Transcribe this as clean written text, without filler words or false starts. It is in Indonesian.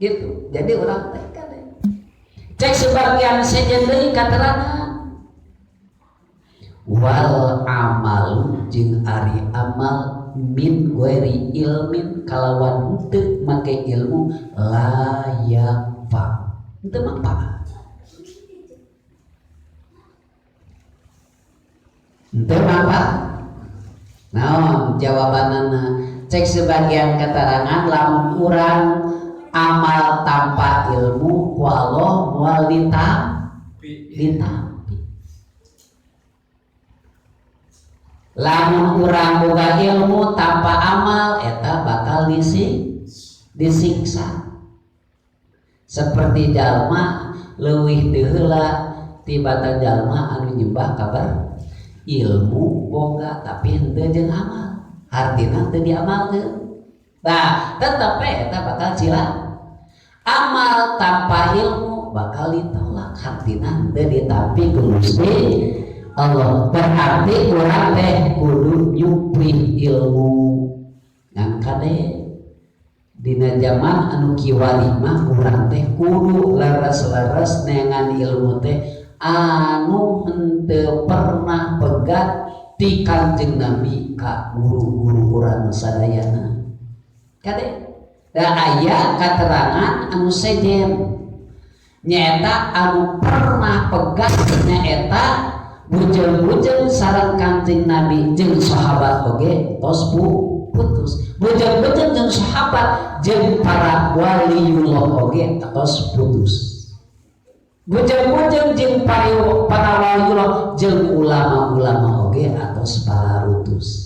gitu. Jadi orang teh cek sebagian sejen deui katerangan wal amal jeung ari amal min ghairi ilmin kalawan henteu make ilmu layak fa henteu manfaat naon jawabanana cek sebagian keterangan lamun urang amal tanpa ilmu ku Allah moal ditampi lamun urang boga ilmu tanpa amal eta bakal disiksa seperti jalma leuwih teu heula tibatan jalma anu nyembah kabar ilmu boga tapi henteu jeung amal artina teu diamalkeun nah tetep eta bakal cilaka amal tanpa ilmu bakal ditolak artina teu ditampi ku Gusti Allah berarti urang teh kudu nyupri ilmu ngan kade dina zaman anu kiwali mah urang teh kudu laras-laras nengan ilmu teh anu henteu pernah pegat ti Kanjeng Nabi ka guru-guru urang sadayana kade da aya katerangan anu sejen nyaeta anu pernah pegat nyaeta bujang-bujang sareng Kanjeng Nabi jeung sahabat oge tos putus bujang-bujang jeung sahabat jeung para waliullah oge tos putus bujang-bujang jeung para waliullah jeung ulama-ulama oge atos pararutus